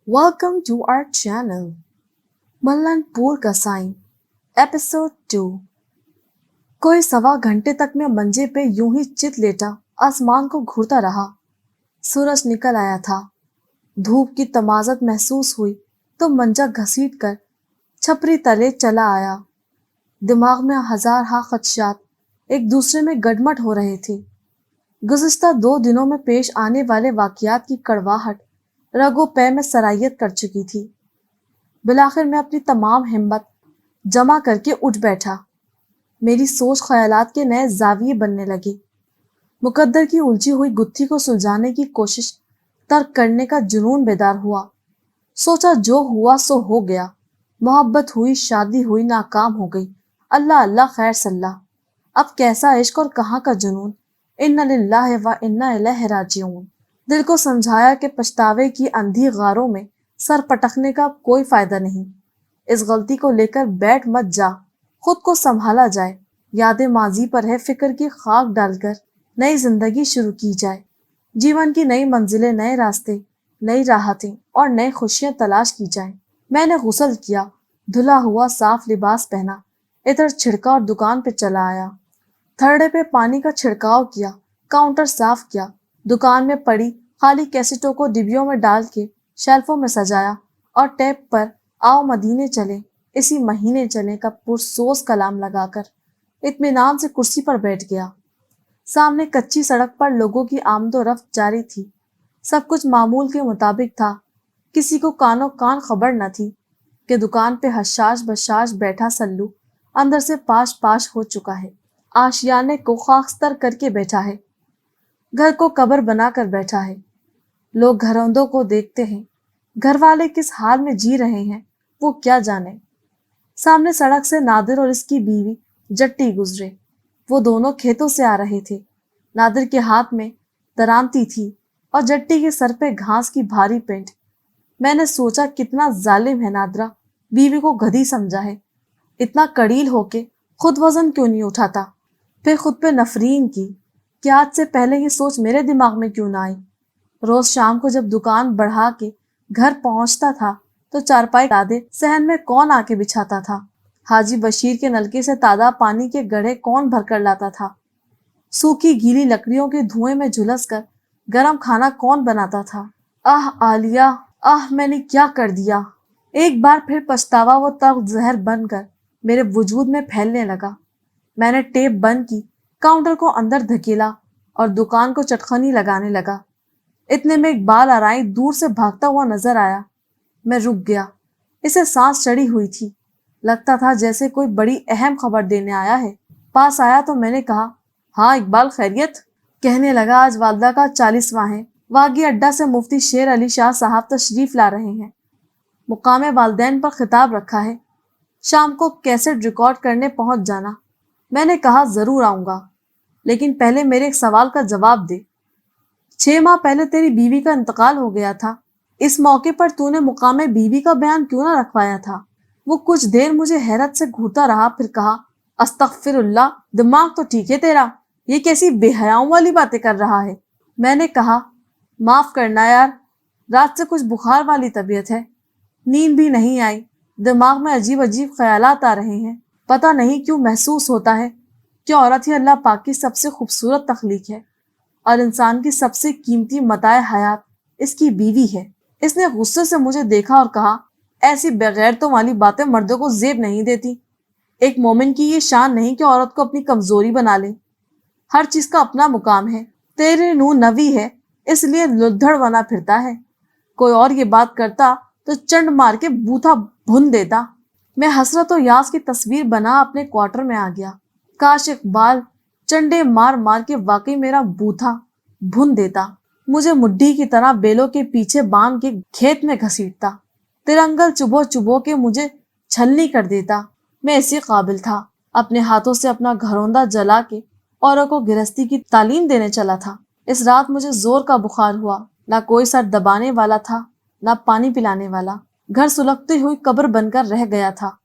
Welcome to our channel. मल्लनपुर का sign episode 2। कोई 1.25 घंटे तक मैं मंजे पे यूं ही चित लेटा आसमान को घूरता रहा। सूरज निकल आया था। धूप की तमाज़त महसूस हुई तो मंजा घसीट कर छपरी तले चला आया। दिमाग में हजार खदशात एक दूसरे में गडमट हो रहे थे। गुज़िश्ता 2 दिनों में पेश आने वाले वाक़यात की कड़वाहट रगो पै में सरायत कर चुकी थी। बिलाखिर मैं अपनी तमाम हिम्मत जमा करके उठ बैठा। मेरी सोच ख्यालात के नए जाविये बनने लगे। मुकद्दर की उलझी हुई गुत्थी को सुलझाने की कोशिश तर्क करने का जुनून बेदार हुआ। सोचा जो हुआ सो हो गया। मोहब्बत हुई, शादी हुई, नाकाम हो गई। अल्लाह अल्लाह खैर सल्ला। अब कैसा इश्क और कहाँ का जुनून। इन्ना लिल्लाहि व इन्ना इलैहि राजिऊन। दिल को समझाया कि पछतावे की अंधी गारों में सर पटकने का कोई फायदा नहीं। इस गलती को लेकर बैठ मत जा, खुद को संभाला जाए। यादें माजी पर है फिक्र की खाक डालकर नई जिंदगी शुरू की जाए। जीवन की नई मंजिलें, नए रास्ते, नई राहतें और नई खुशियां तलाश की जाए। मैंने गुस्ल किया, धुला हुआ साफ लिबास पहना, इतर छिड़का और दुकान पे चला आया। थर्डे पे पानी का छिड़काव किया, काउंटर साफ किया, दुकान में पड़ी खाली कैसेटों को डिब्बियों में डाल के शेल्फों में सजाया और टैप पर आओ मदीने चले, इसी महीने चले का पुरसोस कलाम लगाकर इत्मीनान से कुर्सी पर बैठ गया। सामने कच्ची सड़क पर लोगों की आमदोरफ्त जारी थी। सब कुछ मामूल के मुताबिक था। किसी को कानो कान खबर न थी कि दुकान पे हशाश बशाश बैठा सल्लू अंदर से पाश पाश हो चुका है। आशियाने को खाकस्तर करके बैठा है। घर को कब्र बनाकर बैठा है। लोग घरौंदों को देखते हैं। घर वाले किस हाल में जी रहे हैं वो क्या जाने। सामने सड़क से नादिर और इसकी बीवी जट्टी गुजरे। वो दोनों खेतों से आ रहे थे। नादिर के हाथ में दरांती थी और जट्टी के सर पे घास की भारी पेंट। मैंने सोचा कितना जालिम है नादरा, बीवी को गधी समझा है। इतना कड़ील होके खुद वजन क्यों नहीं उठाता। फिर खुद पे नफरीन की कि आज से पहले ये सोच मेरे दिमाग में क्यों ना आई। रोज शाम को जब दुकान बढ़ा के घर पहुंचता था तो चारपाई डादे सहन में कौन आके बिछाता था। हाजी बशीर के नलके से ताजा पानी के गड्ढे कौन भरकर लाता था। सूखी गीली लकड़ियों के धुएं में झुलस कर गरम खाना कौन बनाता था। आह आलिया, आह मैंने क्या कर दिया। एक बार फिर पछतावा वो तल्ख जहर बनकर मेरे वजूद में फैलने लगा। मैंने टेप बंद की, काउंटर को अंदर धकेला और दुकान को चटखनी लगाने लगा। इतने में एक बाल आराई दूर से भागता हुआ नजर आया। मैं रुक गया। इसे सांस चढ़ी हुई थी। लगता था जैसे कोई बड़ी अहम खबर देने आया है। पास आया तो मैंने कहा, हाँ इकबाल खैरियत। कहने लगा, आज वालदा का 40वां है। वागी अड्डा से मुफ्ती शेर अली शाह साहब तशरीफ ला रहे हैं। मुकामे वालदैन पर खिताब रखा है। शाम को कैसेट रिकॉर्ड करने पहुंच जाना। मैंने कहा जरूर आऊंगा, लेकिन पहले मेरे एक सवाल का जवाब दे। 6 माह पहले तेरी बीवी का इंतकाल हो गया था। इस मौके पर तूने मुकामे बीवी का बयान क्यों ना रखवाया था। वो कुछ देर मुझे हैरत से घूरता रहा, फिर कहा, अस्तगफिरुल्लाह, दिमाग तो ठीक है तेरा, ये कैसी बेहयाओं वाली बातें कर रहा है। मैंने कहा, माफ करना यार, रात से कुछ बुखार वाली तबीयत है, नींद भी नहीं आई, दिमाग में अजीब अजीब ख्यालात आ रहे हैं। पता नहीं क्यों महसूस होता है कि औरत ही अल्लाह पाक की सबसे खूबसूरत तख्लीक है और इंसान की सबसे कीमती मताए हयात इसकी बीवी है। इसने गुस्से से मुझे देखा और कहा, ऐसी बेगैरतों वाली बातें मर्दों को जेब नहीं देती। एक मोमिन की ये शान नहीं कि औरत को अपनी कमजोरी बना ले। हर चीज का अपना मुकाम है। तेरे नूह नवी है, इसलिए लुद्धड़ बना फिरता है। कोई और ये बात करता तो चंड मार के बूथा भुन देता। मैं हसरत और यास की तस्वीर बना अपने क्वार्टर में आ गया। काश इकबाल चंडे मार मार के वाकई मेरा बूथा भुन देता, मुझे मुड्ढी की तरह बेलों के पीछे बांध के खेत में घसीटता, तिरंगल चुबो चुबो के मुझे छलनी कर देता। मैं इसी काबिल था। अपने हाथों से अपना घरौंदा जला के औरों को गृहस्थी की तालीम देने चला था। इस रात मुझे जोर का बुखार हुआ। ना कोई सर दबाने वाला था, ना पानी पिलाने वाला। घर सुलगती हुई कब्र बनकर रह गया था।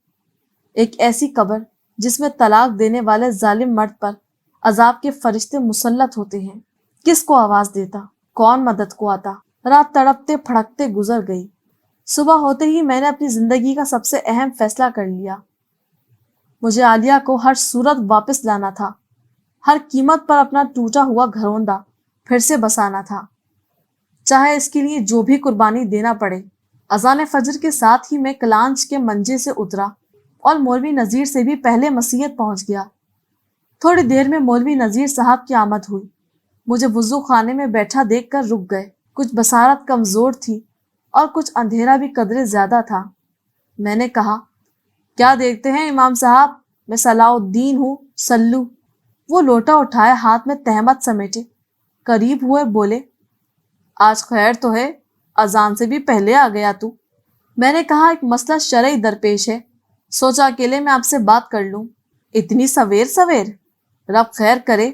एक ऐसी कब्र जिसमें तलाक देने वाले जालिम मर्द पर अजाब के फरिश्ते मुसल्लत होते हैं। किसको आवाज देता, कौन मदद को आता। रात तड़पते फड़कते गुजर गई। सुबह होते ही मैंने अपनी जिंदगी का सबसे अहम फैसला कर लिया। मुझे आलिया को हर सूरत वापस लाना था, हर कीमत पर अपना टूटा हुआ घरौंदा फिर से बसाना था, चाहे इसके लिए जो भी कुर्बानी देना पड़े। अजान फजर के साथ ही मैं कलांच के मंजे से उतरा और मौलवी नजीर से भी पहले मसीयत पहुंच गया। थोड़ी देर में मौलवी नजीर साहब की आमद हुई। मुझे वुजू खाने में बैठा देखकर रुक गए। कुछ बसारत कमजोर थी और कुछ अंधेरा भी कदरे ज्यादा था। मैंने कहा, क्या देखते हैं इमाम साहब, मैं सलाउद्दीन हूँ, सल्लू। वो लोटा उठाए हाथ में तहमत समेटे करीब हुए बोले, आज खैर तो है, अजान से भी पहले आ गया तू। मैंने कहा, एक मसला शरई दरपेश है, सोचा अकेले में आपसे बात कर लूं। इतनी सवेर सवेर? रब खैर करे,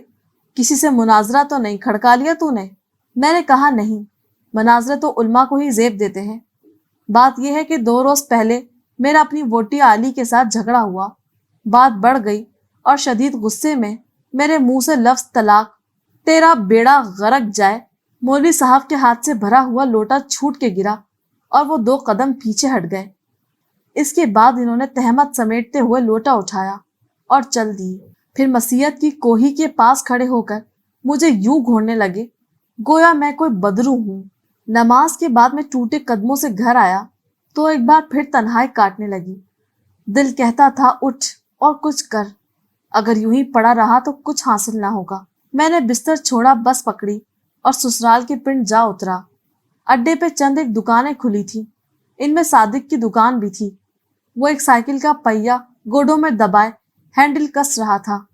किसी से मुनाजरा तो नहीं खड़का लिया तूने? मैंने कहा, नहीं, मुनाजरे तो उल्मा को ही जेब देते हैं। बात यह है कि 2 रोज पहले मेरा अपनी वोटी आली के साथ झगड़ा हुआ। बात बढ़ गई और शदीद गुस्से में मेरे मुंह से लफ्ज तलाक, तेरा बेड़ा गरक जाए, मौलवी साहब के हाथ से भरा हुआ लोटा छूट के गिरा और वो 2 कदम पीछे हट गए। इसके बाद इन्होंने तहमत समेटते हुए लोटा उठाया और चल दिए। फिर मसीयत की कोही के पास खड़े होकर मुझे यूं घूरने लगे गोया मैं कोई बदरू हूं। नमाज के बाद मैं टूटे कदमों से घर आया तो एक बार फिर तन्हाई काटने लगी। दिल कहता था, उठ और कुछ कर, अगर यूं ही पड़ा रहा तो कुछ हासिल ना होगा। मैंने बिस्तर छोड़ा, बस पकड़ी और ससुराल के पिंड जा उतरा। अड्डे पे चंद एक दुकानें खुली थी, इनमें सादिक की दुकान भी थी। वो एक साइकिल का पहिया गोडों में दबाए हैंडल कस रहा था।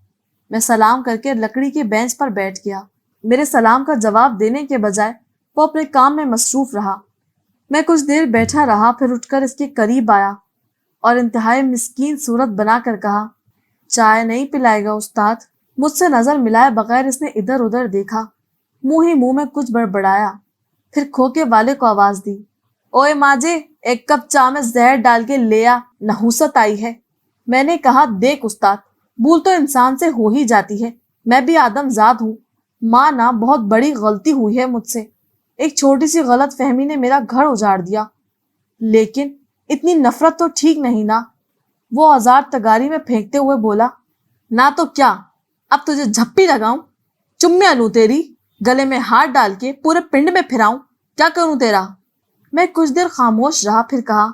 मैं सलाम करके लकड़ी के बेंच पर बैठ गया। मेरे सलाम का जवाब देने के बजाय वो अपने काम में मसरूफ रहा। मैं कुछ देर बैठा रहा, फिर उठकर इसके करीब आया और इंतहाई मिस्कीन सूरत बनाकर कहा, चाय नहीं पिलाएगा उस्ताद? मुझसे नजर मिलाए बगैर इसने इधर उधर देखा, मुंह ही मुंह में कुछ बड़बड़ाया, फिर खोके वाले को आवाज दी, ओए माजे, एक कप चाय में जहर डाल के ले आ, नहुसत आई है। मैंने कहा, देख उस्ताद, भूल तो इंसान से हो ही जाती है, मैं भी आदमजाद हूँ। माना बहुत बड़ी गलती हुई है मुझसे, एक छोटी सी गलत फहमी ने मेरा घर उजाड़ दिया, लेकिन इतनी नफरत तो ठीक नहीं ना। वो औजार तगारी में फेंकते हुए बोला, ना तो क्या, अब तुझे झप्पी लगाऊं, चुम्मिया लूं तेरी, गले में हाथ डाल के पूरे पिंड में फिराऊं, क्या करूं तेरा? मैं कुछ देर खामोश रहा, फिर कहा,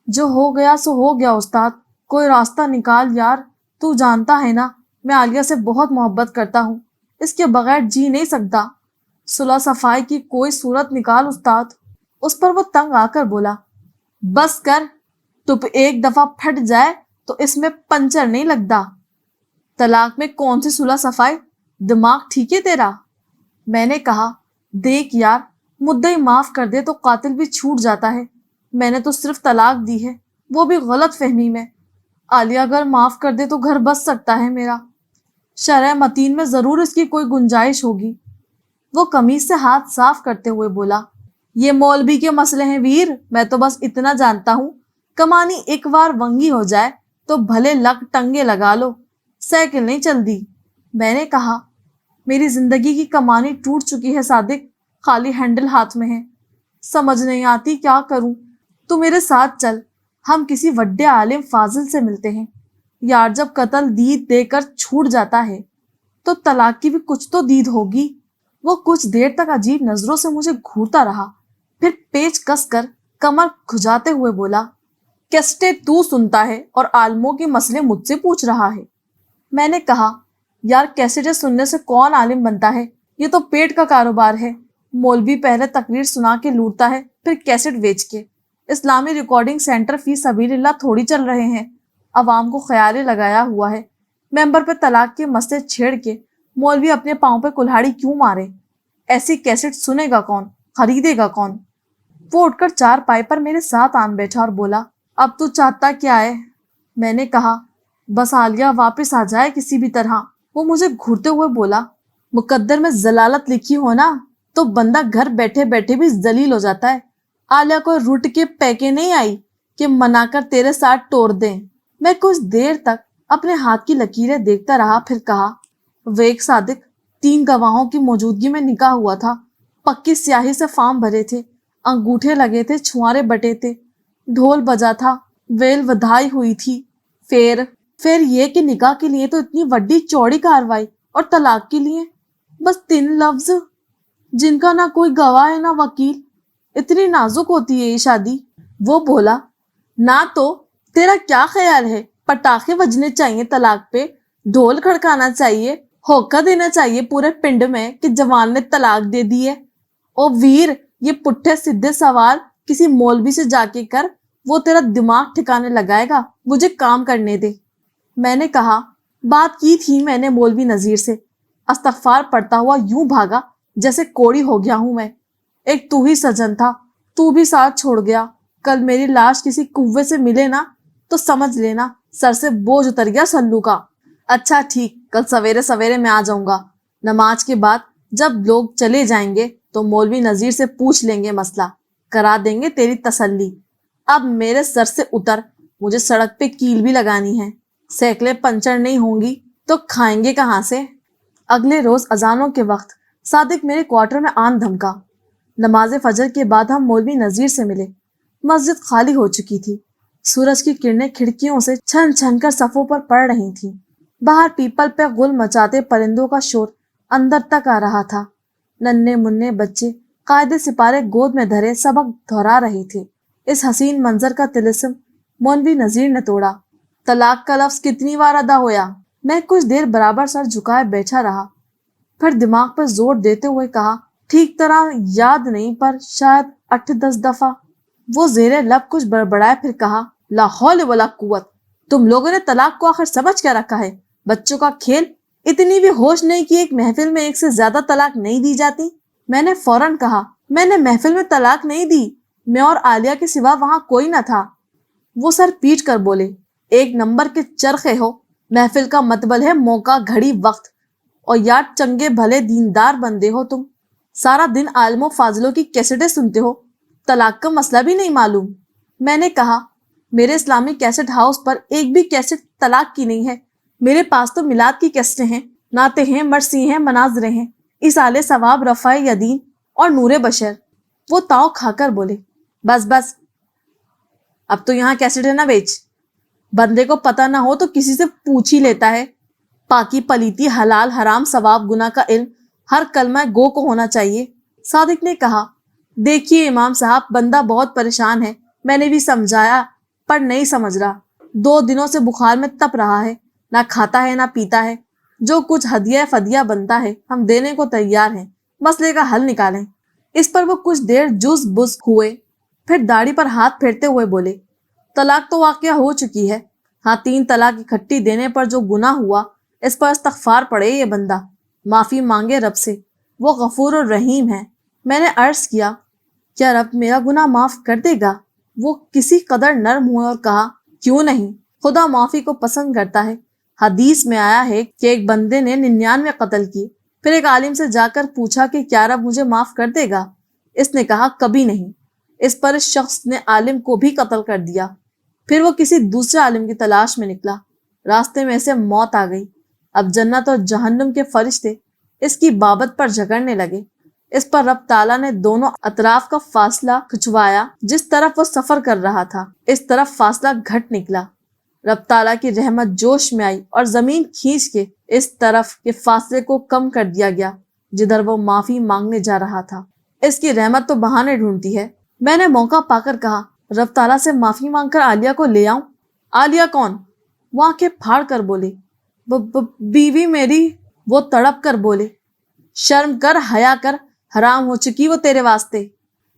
जो हो गया सो हो गया उस्ताद, कोई रास्ता निकाल यार। तू जानता है ना, मैं आलिया से बहुत मोहब्बत करता हूँ, इसके बगैर जी नहीं सकता। सुलह सफाई की कोई सूरत निकाल उस्ताद। उस पर वो तंग आकर बोला, बस कर, तुप एक दफा फट जाए तो इसमें पंचर नहीं लगता। तलाक में कौन सी सुलह सफाई, दिमाग ठीक है तेरा? मैंने कहा, देख यार, मुद्दई माफ कर दे तो कातिल भी छूट जाता है। मैंने तो सिर्फ तलाक दी है, वो भी गलत फहमी में। आलिया अगर माफ कर दे तो घर बच सकता है मेरा। शरह मतीन में जरूर इसकी कोई गुंजाइश होगी। वो कमीज से हाथ साफ करते हुए बोला, ये मौलवी के मसले हैं वीर, मैं तो बस इतना जानता हूँ, कमानी एक बार वंगी हो जाए तो भले लक टंगे लगा लो, साइकिल नहीं चलती। मैंने कहा, मेरी जिंदगी की कमानी टूट चुकी है सादिक, खाली हैंडल हाथ में है, समझ नहीं आती क्या करूं। तू मेरे साथ चल, हम किसी वड्डे आलिम फाजिल से मिलते हैं। यार, जब कत्ल दीद देकर छूट जाता है तो तलाक की भी कुछ तो दीद होगी। वो कुछ देर तक अजीब नजरों से मुझे घूरता रहा, फिर पेच कसकर कमर खुजाते हुए बोला, कैस्टे तू सुनता है और आलमों के मसले मुझसे पूछ रहा है। मैंने कहा, यार, कैसेटें सुनने से कौन आलिम बनता है, ये तो पेट का कारोबार है। मौलवी पहले तकरीर सुना के लूटता है, फिर कैसेट बेच के। इस्लामी रिकॉर्डिंग सेंटर फी सबीलिल्लाह थोड़ी चल रहे हैं, अवाम को ख्याल लगाया हुआ है। मेंबर पे तलाक के मसले छेड़ के मौलवी अपने पाँव पे कुल्हाड़ी क्यों मारे? ऐसी कैसेट सुनेगा कौन, खरीदेगा कौन? वो उठकर चारपाई पर मेरे साथ आन बैठा और बोला, अब तू चाहता क्या है? मैंने कहा, बस आलिया वापस आ जाए किसी भी तरह। वो मुझे घूरते हुए बोला, मुकद्दर में जलालत लिखी हो ना तो बंदा घर बैठे बैठे भी जलील हो जाता है। आलिया को रूट के पैके नहीं आई कि मनाकर तेरे साथ तोड़ दें। मैं कुछ देर तक अपने हाथ की लकीरें देखता रहा, फिर कहा, वेक सादिक, 3 गवाहों की मौजूदगी में निकाह हुआ था, पक्की स्याही से फार्म भरे थे, अंगूठे लगे थे, छुआरे बटे थे, ढोल बजा था, वेल वधाई हुई थी। फिर ये कि निकाह के लिए तो इतनी बड़ी चौड़ी कार्रवाई और तलाक के लिए बस 3 लफ्ज, जिनका ना कोई गवाह है ना वकील। इतनी नाजुक होती है ये शादी। वो बोला, ना तो तेरा क्या ख्याल है, पटाखे बजने चाहिए तलाक पे, ढोल खड़काना चाहिए, होका देना चाहिए पूरे पिंड में कि जवान ने तलाक दे दी है। ओ वीर, ये पुट्ठे सीधे सवाल किसी मौलवी से जाके कर, वो तेरा दिमाग ठिकाने लगाएगा। मुझे काम करने दे। मैंने कहा, बात की थी मैंने मौलवी नजीर से। अस्तगफार पढ़ता हुआ यूं भागा जैसे कोड़ी हो गया हूं मैं। एक तू ही सजन था, तू भी साथ छोड़ गया। कल मेरी लाश किसी कुएं से मिले ना तो समझ लेना सर से बोझ उतर गया सल्लू का। अच्छा ठीक, कल सवेरे सवेरे मैं आ जाऊंगा। नमाज के बाद जब लोग चले जाएंगे तो मौलवी नजीर से पूछ लेंगे, मसला करा देंगे तेरी तसल्ली। अब मेरे सर से उतर, मुझे सड़क पे कील भी लगानी है। सैकड़े पंचर नहीं होंगी तो खाएंगे कहाँ से। अगले रोज अजानों के वक्त सादिक मेरे क्वार्टर में आन धमका। नमाज फजर के बाद हम मौलवी नजीर से मिले। मस्जिद खाली हो चुकी थी। सूरज की किरणें खिड़कियों से छन छन कर सफों पर पड़ रही थीं। बाहर पीपल पे गुल मचाते परिंदों का शोर अंदर तक आ रहा था। नन्हे मुन्ने बच्चे कायदे सिपारे गोद में धरे सबक दोहरा रहे थे। इस हसीन मंजर का तिलिस्म मौलवी नजीर ने तोड़ा। तलाक का लफ्ज कितनी बार अदा होया? मैं कुछ देर बराबर सर झुकाए बैठा रहा, फिर दिमाग पर जोर देते हुए कहा, ठीक तरह याद नहीं पर शायद 8-10 दफा। वो जेरे लब कुछ बड़बड़ाए, फिर कहा, ला हौल वला कुव्वत। तुम लोगों ने तलाक को आखिर समझ क्या रखा है? बच्चों का खेल। इतनी भी होश नहीं कि एक महफिल में एक से ज्यादा तलाक नहीं दी जाती। मैंने फौरन कहा, मैंने महफिल में तलाक नहीं दी, मैं और आलिया के सिवा वहां कोई न था। वो सर पीट कर बोले, एक नंबर के चरखे हो। महफिल का मतबल है मौका, घड़ी, वक्त। और यार चंगे भले दीनदार बंदे हो तुम, सारा दिन आलमो फाजलों की कैसेटें सुनते हो, तलाक का मसला भी नहीं मालूम। मैंने कहा, मेरे इस्लामी कैसेट हाउस पर एक भी कैसेट तलाक की नहीं है। मेरे पास तो मिलाद की कैसेटें हैं, नाते हैं, मरसी हैं, मनाजरे हैं, इसाले सवाब, रफ़ाए यदीन और नूरे बशर। वो ताव खाकर बोले, बस बस, अब तो यहाँ कैसेट है ना बेच। बंदे को पता ना हो तो किसी से पूछ ही लेता है। पाकी पलीती, हलाल हराम, सवाब गुना का इल्म हर कलमा गो को होना चाहिए। सादिक ने कहा, देखिए इमाम साहब, बंदा बहुत परेशान है। मैंने भी समझाया पर नहीं समझ रहा। 2 दिनों से बुखार में तप रहा है, ना खाता है ना पीता है। जो कुछ हदिया फदिया बनता है हम देने को तैयार हैं, मसले का हल निकालें। इस पर वो कुछ देर जुज बुज हुए, फिर दाढ़ी पर हाथ फेरते हुए बोले, तलाक तो वाकया हो चुकी है। हाँ, 3 तलाक इकट्ठी देने पर जो गुनाह हुआ, इस पर इस्तगफार पड़े ये बंदा, माफी मांगे रब से। वो गफूर और रहीम है। मैंने अर्ज किया, क्या रब मेरा गुनाह माफ कर देगा? वो किसी कदर नर्म हुए और कहा, क्यों नहीं, खुदा माफी को पसंद करता है। हदीस में आया है कि एक बंदे ने 99 कत्ल किए, फिर एक आलिम से जाकर पूछा कि क्या रब मुझे माफ कर देगा? इसने कहा, कभी नहीं। इस पर इस शख्स ने आलिम को भी कत्ल कर दिया। फिर वो किसी दूसरे आलिम की तलाश में निकला। रास्ते में से मौत आ गई। अब जन्नत और जहन्नुम के फरिश्ते इसकी बाबत पर झगड़ने लगे। इस पर रब ताला ने दोनों अतराफ का फासला खिंचवाया। जिस तरफ वो सफर कर रहा था, इस तरफ फासला घट निकला। रब ताला की रहमत जोश में आई और जमीन खींच के इस तरफ के फासले को कम कर दिया गया जिधर वो माफी मांगने जा रहा था। इसकी रहमत तो बहाने ढूंढती है। मैंने मौका पाकर कहा, रब ताला से माफी मांगकर आलिया को ले आऊं? आलिया कौन? वो आंखें फाड़ कर बोले, बीवी मेरी। वो तड़प कर बोले, शर्म कर, हया कर, हराम हो चुकी वो तेरे वास्ते।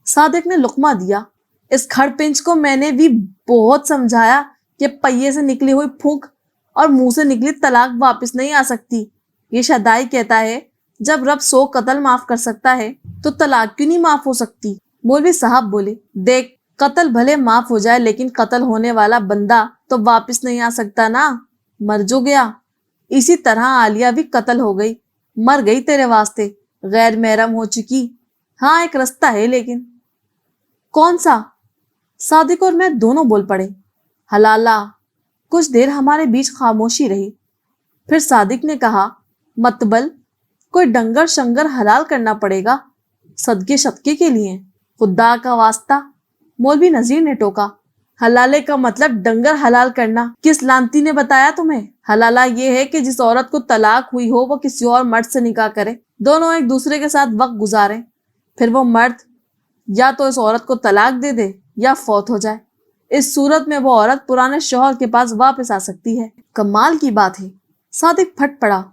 सादिक ने लुकमा दिया। इस खड़पिंच को मैंने भी बहुत समझाया कि पहिए से निकली हुई फूंक और मुंह से निकली तलाक वापस नहीं आ सकती। ये शदाई कहता है, जब रब 100 कत्ल माफ कर सकता है तो तलाक क्यों नहीं माफ हो सकती? मौलवी साहब बोले, देख, कत्ल भले माफ हो जाए लेकिन कत्ल होने वाला बंदा तो वापस नहीं आ सकता ना, मर जो गया। इसी तरह आलिया भी कत्ल हो गई, मर गई तेरे वास्ते, गैर महरम हो चुकी। हाँ, एक रास्ता है लेकिन। कौन सा? सादिक और मैं दोनों बोल पड़े, हलाला। कुछ देर हमारे बीच खामोशी रही। फिर सादिक ने कहा, मतबल कोई डंगर शंगर हलाल करना पड़ेगा, सदके शतके के लिए, खुदा का वास्ता। मौलवी नजीर ने टोका, हलाले का मतलब डंगर हलाल करना। किस लानती ने बताया तुम्हें? हलाला ये है कि जिस औरत को तलाक हुई हो वो किसी और मर्द से निकाह करे, दोनों एक दूसरे के साथ वक्त गुजारें, फिर वो मर्द या तो इस औरत को तलाक दे दे या फौत हो जाए। इस सूरत में वो औरत पुराने शौहर के पास वापस आ सकती है। कमाल की बात है। सादिक फट पड़ा।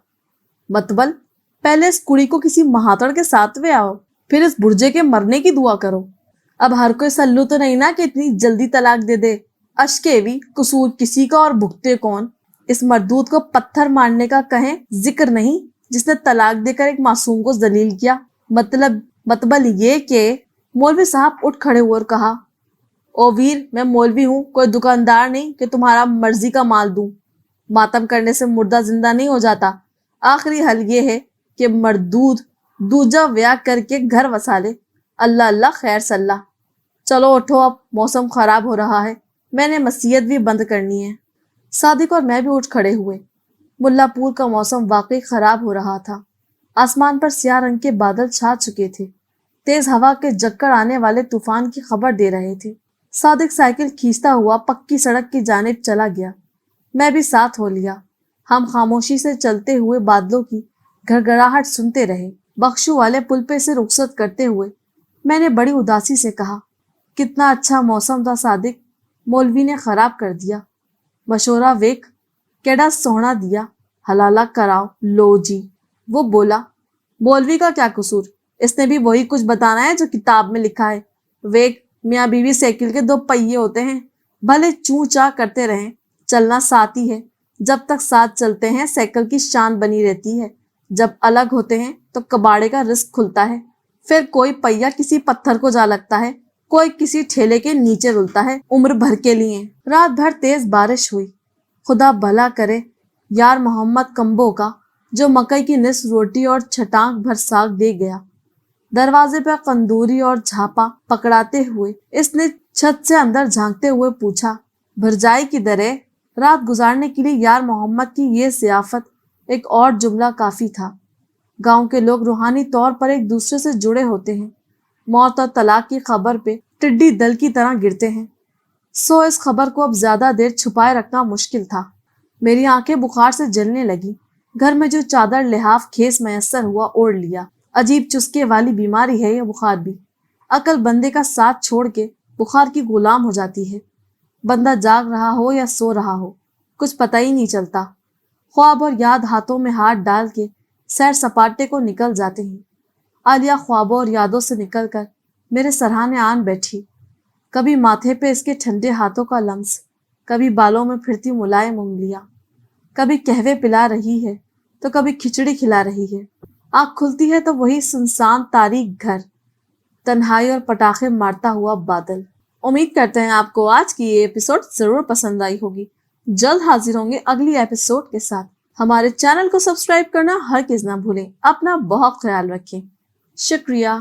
मतबल पहले इस कुड़ी को किसी महातड़ के साथ में आओ, फिर इस बुर्जे के मरने की दुआ करो। अब हर कोई सल्लू तो नहीं ना कि इतनी जल्दी तलाक दे दे। अशकेवी कसूर किसी का और भुगते कौन? इस मरदूद को पत्थर मारने का कहें जिक्र नहीं जिसने तलाक देकर एक मासूम को जलील किया। मतबल ये कि मौलवी साहब उठ खड़े हुए और कहा, ओ वीर, मैं मौलवी हूँ, कोई दुकानदार नहीं कि तुम्हारा मर्जी का माल दूं। मातम करने से मुर्दा जिंदा नहीं हो जाता। आखिरी हल ये है कि मरदूद दूजा व्याह करके घर वसा ले। अल्लाह अल्लाह खैर सल्ला। चलो उठो, अब मौसम खराब हो रहा है, मैंने मसीहत भी बंद करनी है। सादिक और मैं भी उठ खड़े हुए। मुल्लापुर का मौसम वाकई खराब हो रहा था। आसमान पर स्याह रंग के बादल छा चुके थे, तेज हवा के जक्कड़ आने वाले तूफान की खबर दे रहे थे। सादिक साइकिल खींचता हुआ पक्की सड़क की जानिब चला गया, मैं भी साथ हो लिया। हम खामोशी से चलते हुए बादलों की घड़घड़ाहट सुनते रहे। बख्शू वाले पुल पे से रुखसत करते हुए मैंने बड़ी उदासी से कहा, कितना अच्छा मौसम था सादिक, मौलवी ने खराब कर दिया। मशोरा वेक केड़ा सोहना दिया, हलाला कराओ लो जी। वो बोला, मौलवी का क्या कसूर, इसने भी वही कुछ बताना है जो किताब में लिखा है। वेक मियाँ बीवी साइकिल के दो पहिए होते हैं, भले चूं चा करते रहें, चलना साथ ही है। जब तक साथ चलते हैं साइकिल की शान बनी रहती है, जब अलग होते हैं तो कबाड़े का रिस्क खुलता है। फिर कोई पहिया किसी पत्थर को जा लगता है, कोई किसी ठेले के नीचे रुलता है, उम्र भर के लिए। रात भर तेज बारिश हुई। खुदा भला करे यार मोहम्मद कंबो का, जो मकई की निस रोटी और छटाक भर साग दे गया। दरवाजे पर कंदूरी और झापा पकड़ाते हुए इसने छत से अंदर झांकते हुए पूछा, भरजाई की दरे? रात गुजारने के लिए यार मोहम्मद की ये जियाफत एक और जुमला काफी था। गांव के लोग रूहानी तौर पर एक दूसरे से जुड़े होते हैं, मौत और तलाक की खबर पे टिड्डी दल की तरह गिरते हैं। सो इस खबर को अब ज्यादा देर छुपाए रखना मुश्किल था। मेरी आंखें बुखार से जलने लगी। घर में जो चादर लिहाफ खेस मयसर हुआ ओढ़ लिया। अजीब चुस्के वाली बीमारी है ये बुखार भी। अकल बंदे का साथ छोड़ के बुखार की गुलाम हो जाती है। बंदा जाग रहा हो या सो रहा हो, कुछ पता ही नहीं चलता। ख्वाब और याद हाथों में हाथ डाल के सैर सपाटे को निकल जाते हैं। आलिया ख्वाबों और यादों से निकलकर मेरे सराहने आन बैठी। कभी माथे पे इसके ठंडे हाथों का लम्स, कभी बालों में फिरती मुलायम उंगलियां, कभी कहवे पिला रही है तो कभी खिचड़ी खिला रही है। आँख खुलती है तो वही सुनसान तारीख घर, तन्हाई और पटाखे मारता हुआ बादल। उम्मीद करते हैं आपको आज की ये एपिसोड जरूर पसंद आई होगी। जल्द हाजिर होंगे अगली एपिसोड के साथ। हमारे चैनल को सब्सक्राइब करना हरगिज ना भूलें। अपना बहुत ख्याल रखें। शुक्रिया।